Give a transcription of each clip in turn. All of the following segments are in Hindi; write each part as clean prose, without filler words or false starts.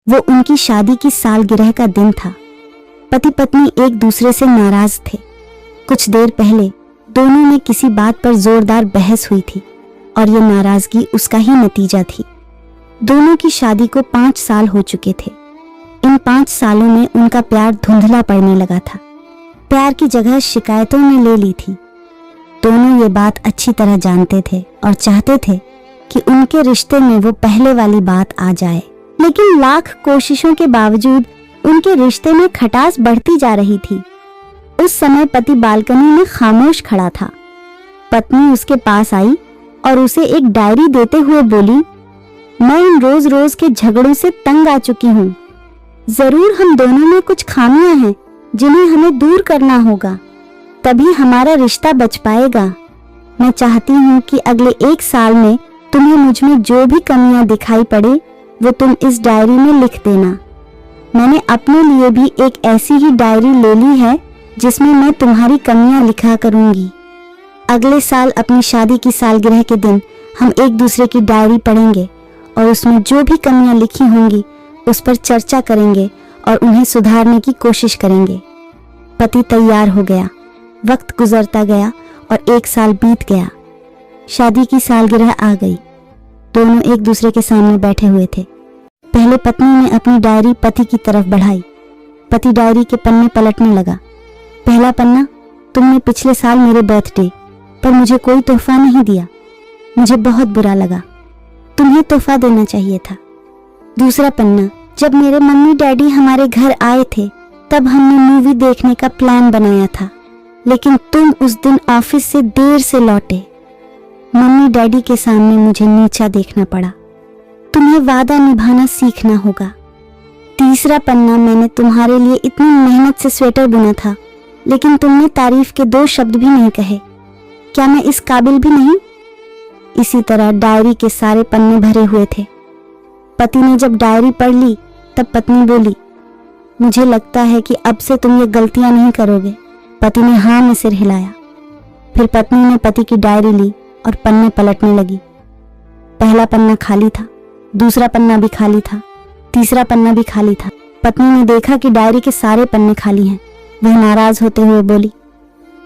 वो उनकी शादी की सालगिरह का दिन था। पति पत्नी एक दूसरे से नाराज थे। कुछ देर पहले दोनों में किसी बात पर जोरदार बहस हुई थी और ये नाराजगी उसका ही नतीजा थी। दोनों की शादी को 5 साल हो चुके थे। इन 5 सालों में उनका प्यार धुंधला पड़ने लगा था। प्यार की जगह शिकायतों ने ले ली थी। दोनों ये बात अच्छी तरह जानते थे और चाहते थे कि उनके रिश्ते में वो पहले वाली बात आ जाए, लेकिन लाख कोशिशों के बावजूद उनके रिश्ते में खटास बढ़ती जा रही थी। उस समय पति बालकनी में खामोश खड़ा था। पत्नी उसके पास आई और उसे एक डायरी देते हुए बोली, मैं इन रोज रोज के झगड़ों से तंग आ चुकी हूँ। जरूर हम दोनों में कुछ खामियां हैं जिन्हें हमें दूर करना होगा, तभी हमारा रिश्ता बच पाएगा। मैं चाहती हूँ कि अगले 1 साल में तुम्हें मुझ में जो भी कमियां दिखाई पड़े वो तुम इस डायरी में लिख देना। मैंने अपने लिए भी एक ऐसी ही डायरी ले ली है जिसमें मैं तुम्हारी कमियां लिखा करूंगी। अगले साल अपनी शादी की सालगिरह के दिन हम एक दूसरे की डायरी पढ़ेंगे और उसमें जो भी कमियां लिखी होंगी उस पर चर्चा करेंगे और उन्हें सुधारने की कोशिश करेंगे। पति तैयार हो गया। वक्त गुजरता गया और 1 साल बीत गया। शादी की सालगिरह आ गई। दोनों एक दूसरे के सामने बैठे हुए थे। पहले पत्नी ने अपनी डायरी पति की तरफ बढ़ाई। पति डायरी के पन्ने पलटने लगा। पहला पन्ना, तुमने पिछले साल मेरे बर्थडे पर मुझे कोई तोहफा नहीं दिया। मुझे बहुत बुरा लगा। तुम्हें तोहफा देना चाहिए था। दूसरा पन्ना, जब मेरे मम्मी डैडी हमारे घर आए थे तब हमने मूवी देखने का प्लान बनाया था, लेकिन तुम उस दिन ऑफिस से देर से लौटे। मम्मी डैडी के सामने मुझे नीचा देखना पड़ा। तुम्हें वादा निभाना सीखना होगा। तीसरा पन्ना, मैंने तुम्हारे लिए इतनी मेहनत से स्वेटर बुना था, लेकिन तुमने तारीफ के 2 शब्द भी नहीं कहे। क्या मैं इस काबिल भी नहीं? इसी तरह डायरी के सारे पन्ने भरे हुए थे। पति ने जब डायरी पढ़ ली तब पत्नी बोली, मुझे लगता है कि अब से तुम ये गलतियां नहीं करोगे। पति ने हाँ में सिर हिलाया। फिर पत्नी ने पति की डायरी ली और पन्ने पलटने लगी। पहला पन्ना खाली था, दूसरा पन्ना भी खाली था, तीसरा पन्ना भी खाली था। पत्नी ने देखा कि डायरी के सारे पन्ने खाली हैं। वह नाराज होते हुए बोली,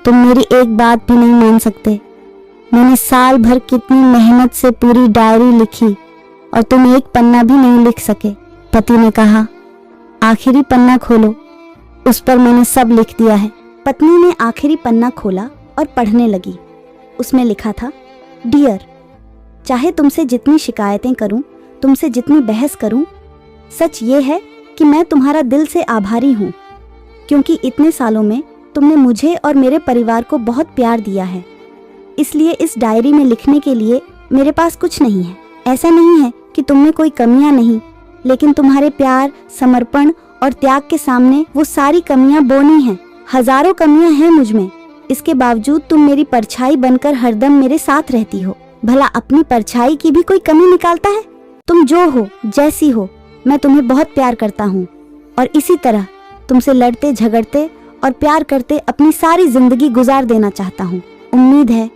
तुम मेरी एक बात भी नहीं मान सकते। मैंने साल भर कितनी मेहनत से पूरी डायरी लिखी और तुम एक पन्ना भी नहीं लिख सके। पति ने कहा, आखिरी पन्ना खोलो, उस पर मैंने सब लिख दिया है। पत्नी ने आखिरी पन्ना खोला और पढ़ने लगी। उसमें लिखा था, डियर, चाहे तुमसे जितनी शिकायतें करूं, तुमसे जितनी बहस करूं, सच ये है कि मैं तुम्हारा दिल से आभारी हूं, क्योंकि इतने सालों में तुमने मुझे और मेरे परिवार को बहुत प्यार दिया है। इसलिए इस डायरी में लिखने के लिए मेरे पास कुछ नहीं है। ऐसा नहीं है कि तुम में कोई कमियां नहीं, लेकिन तुम्हारे प्यार, समर्पण और त्याग के सामने वो सारी कमियां बौनी हैं। हजारों कमियां हैं मुझ में, इसके बावजूद तुम मेरी परछाई बनकर हरदम मेरे साथ रहती हो। भला अपनी परछाई की भी कोई कमी निकालता है? तुम जो हो, जैसी हो, मैं तुम्हें बहुत प्यार करता हूँ और इसी तरह तुमसे लड़ते झगड़ते और प्यार करते अपनी सारी जिंदगी गुजार देना चाहता हूँ। उम्मीद है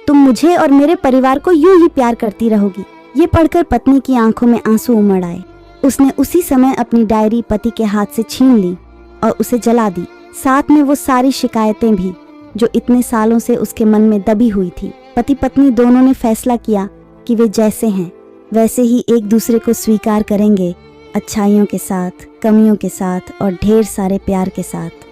तुम मुझे और मेरे परिवार को यूं ही प्यार करती रहोगी। ये पढ़कर पत्नी की आंखों में आंसू उमड़ आए। उसने उसी समय अपनी डायरी पति के हाथ से छीन ली और उसे जला दी, साथ में वो सारी शिकायतें भी जो इतने सालों से उसके मन में दबी हुई थी। पति पत्नी दोनों ने फैसला किया कि वे जैसे हैं वैसे ही एक दूसरे को स्वीकार करेंगे, अच्छाइयों के साथ, कमियों के साथ और ढेर सारे प्यार के साथ।